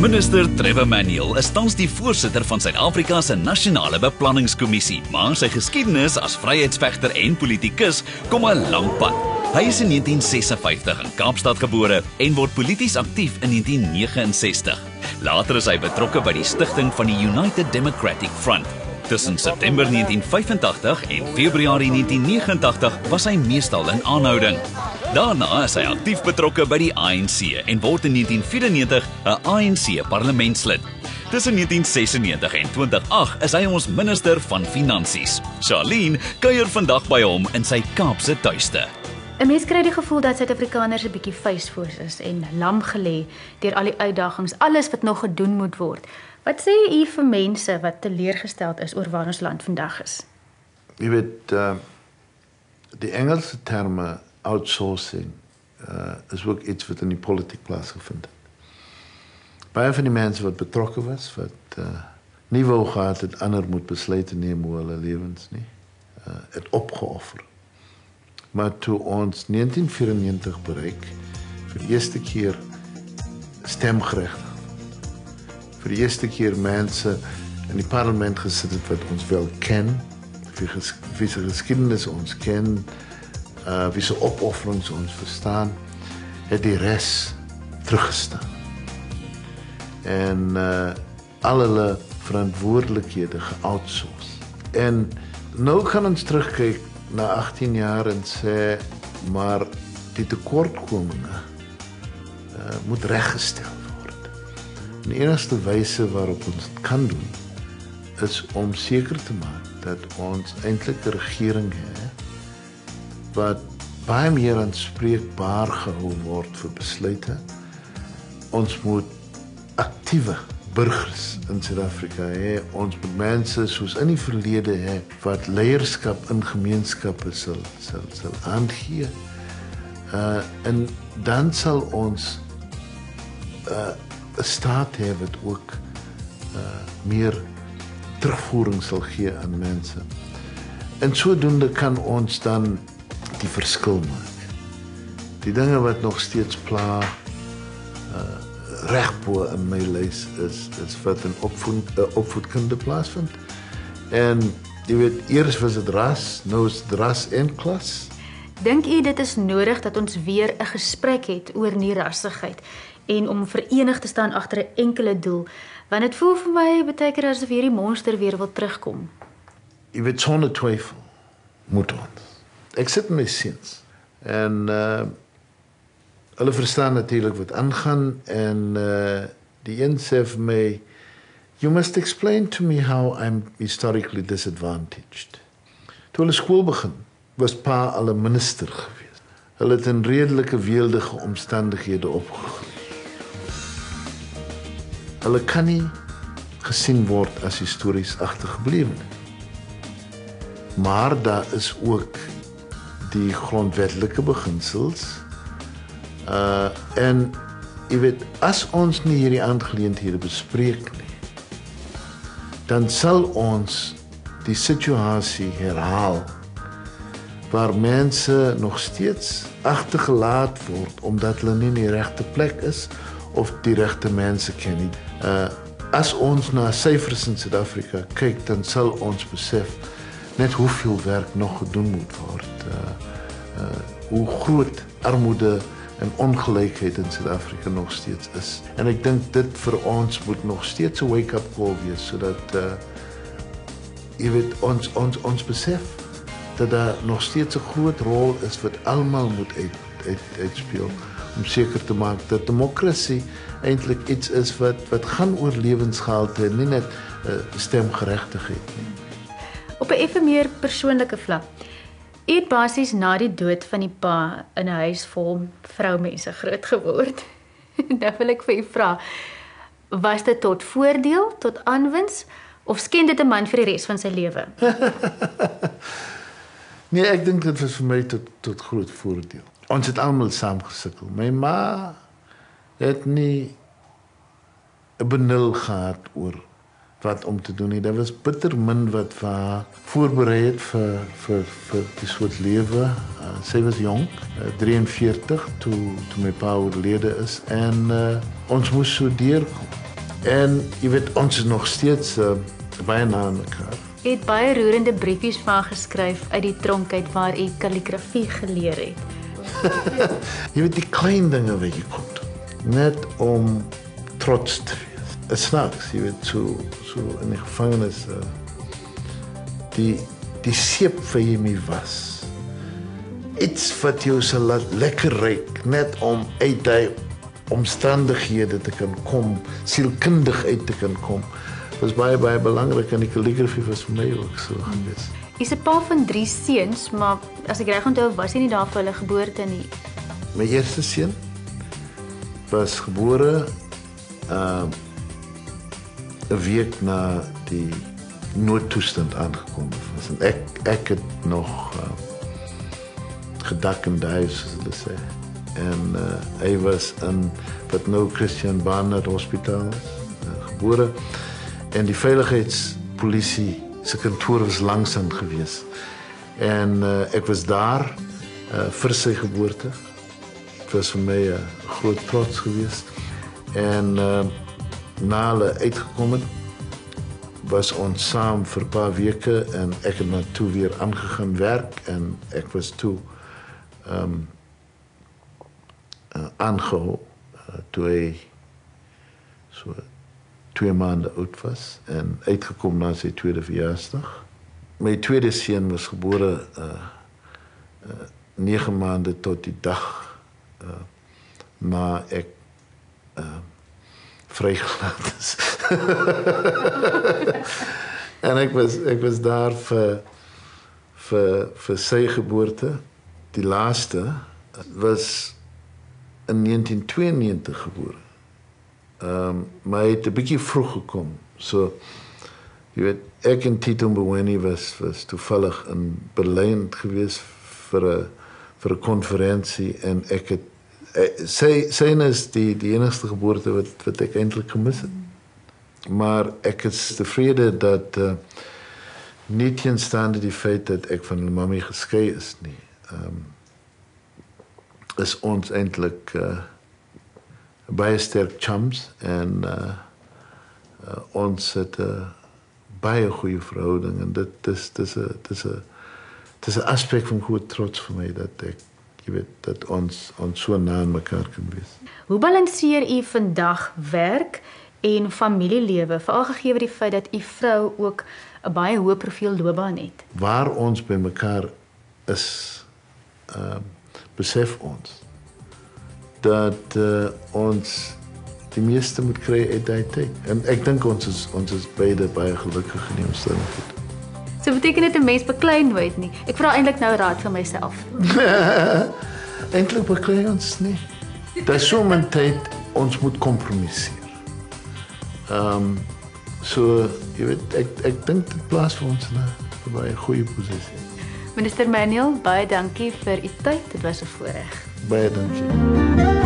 Minister Trevor Manuel is tans die voorsitter van Suid-Afrika se Nasionale Beplanningskommissie, maar sy geskiedenis as vryheidsvegter en politikus kom 'n lang pad. Hy is in 1956 in Kaapstad gebore en word polities aktief in 1969. Later is hy betrokke by die stigting van die United Democratic Front. Tussen September 1985 en Februarie 1989 was hy meestal in aanhouding. Daarna is hy aktief betrokke by die ANC en word in 1994 'n ANC parlementslid. Tussen 1996 en 2008 is hy ons minister van Finansies. Charlene kuier vandag by hom in sy Kaapse tuiste. 'n Mens kry die gevoel dat Suid-Afrikaners 'n bietjie vuisvoors is en lam gelê deur al die uitdagings, alles wat nog gedoen moet word. Wat sê u vir mense wat teleurgesteld is oor waar ons land vandag is? Jy weet, die Engelse terme outsourcing is ook iets wat in die politiek plaasgevind het. Baie van die mense wat betrokke was, wat nie wou gehad het, ander moet besluite neem oor hulle lewens nie, het opgeoffer. Maar toe ons 1994 bereik, vir die eerste keer stemgeregtig, vir die eerste keer mense in die parlement gesit het wat ons wel ken, wie se geskiedenis ons ken, wie se opofferings ons verstaan, het die res teruggestaan. En al hulle verantwoordelikhede geoutsource. En nou kan ons terugkyk na 18 jaar en sê, maar die tekortkominge moet reggestel word. En die enigste wyse waarop ons dit kan doen, is om seker te maak dat ons eintlik 'n regering het wat baie meer aanspreekbaar gehou word vir besluite. Ons moet aktiewe burgers in Suid-Afrika hê. Ons moet mense soos in die verlede hê wat leierskap in gemeenskappe sal aangee. En dan sal ons 'n staat hê wat ook meer terugvoering sal gee aan mense. En sodoende kan ons dan die verskil maak. Die dinge wat nog steeds pla regbo in my lys is wat in opvoedkunde plaasvind. En jy weet, eers was dit ras, nou is dit ras en klas. Dink u dit is nodig dat ons weer 'n gesprek het oor nie rassigheid en om verenig te staan agter 'n enkele doel? Want dit voel vir my baie keer asof hierdie monster weer wil terugkom. Jy weet, sonder twyfel moet ons. Ek sit met my seuns en hulle verstaan natuurlik wat aangaan en die een sê vir my, you must explain to me how I'm historically disadvantaged. Toe hulle skool begin, was pa al 'n minister gewees. Hulle het in redelike weeldige omstandighede opgegroei. Hulle kan nie gesien word as histories agtergeblewe nie. Maar daar is ook die grondwetlike beginsels. En jy weet, as ons nie hierdie aangeleenthede bespreek nie, dan sal ons die situasie herhaal waar mense nog steeds agtergelaat word omdat hulle nie in die regte plek is of die regte mense ken nie. As ons na syfers in Suid-Afrika kyk, dan sal ons besef net hoeveel werk nog gedoen moet word. Hoe groot armoede en ongelykheid in Suid-Afrika nog steeds is. En ek dink dit vir ons moet nog steeds 'n wake-up call wees, sodat jy weet, ons besef dat daar nog steeds 'n groot rol is wat almal moet uitspeel om seker te maak dat demokrasie eintlik iets is wat gaan oor lewensgehalte en nie net stemgeregtigheid nie. Op 'n effe meer persoonlike vlak. U het basies na die dood van die pa in 'n huis vol vroumense groot geword. Nou wil ek vir u vra, was dit tot voordeel, tot aanwins, of sken dit 'n man vir die res van sy lewe? Nee, ek dink dit was vir my tot groot voordeel. Ons het almal saam gesukkel. My ma het nie 'n benul gehad oor wat om te doen nie. Daar was bitter min wat vir haar voorberei het vir die soort lewe. Sy was jong, 43 toe my pa oorlede is en ons moes so deurkom. En jy weet, ons is nog steeds baie na mekaar. Jy het baie roerende briefies van haar geskryf uit die tronk uit waar jy kalligrafie geleer het. Jy weet die klein dinge wat jy kon doen, net om trots te wees. Dit snaaks, jy weet, so in die gevangenis, die seep wat jy mee was. Iets wat jou sal laat lekker ruik, net om uit die omstandighede te kan kom, sielkundig uit te kan kom. Was baie belangrik en die kalligrafie was vir my ook so gewees. Jy's 'n pa van 3 seuns, maar as ek reg onthou, was hy nie daar vir hulle geboorte nie. My eerste seun was gebore 'n week na die noodtoestand aangekom was. En ek het nog gedak in die huis, soos hulle sê. En hy was in wat nou Christian Barnard Hospitaal is, gebore. En die veiligheidspolisie se kantoor was langsaan gewees. En ek was daar vir sy geboorte. Dit was vir my 'n groot trots geweest. En na hulle uitgekom het, was ons saam vir 'n paar weke en ek het maar toe weer aangegaan werk en ek was toe aangehou toe hy so 2 maande oud was en uitgekom na sy tweede verjaarsdag. My tweede seun was gebore 9 maande tot die dag na ek vrygelaat is. En ek was daar vir sy geboorte. Die laaste was in 1992 gebore. Maar hy het 'n bietjie vroeg gekom. So jy weet, ek en Tito Mboweni was toevallig in Berlyn gewees vir 'n konferensie en ek het syne is die enigste geboorte wat ek eintlik gemis het. Maar ek is tevrede dat nie teenstaande die feit dat ek van my mammy geskei is nie. Is ons eintlik baie sterk chums en ons het 'n baie goeie verhouding en dit is 'n aspek van groot trots vir my dat ek jy weet dat ons so na aan mekaar kan wees. Hoe balanseer u vandag werk en familielewe, veral gegee die feit dat u vrou ook 'n baie hoë profiel loopbaan het? Waar ons by mekaar is, besef ons dat ons die meeste moet kry uit die tyd. En ek dink ons is beide baie gelukkig in die omstandighede. So beteken dit 'n mens beklei nooit nie. Ek vra eintlik nou raad vir myself. Eintlik beklei ons nie. Daar is so 'n tyd ons moet kompromisseer. So jy weet ek dink dit plaas vir ons in 'n baie goeie posisie. Minister Manuel, baie dankie vir u tyd. Dit was 'n voorreg. Baie dankie.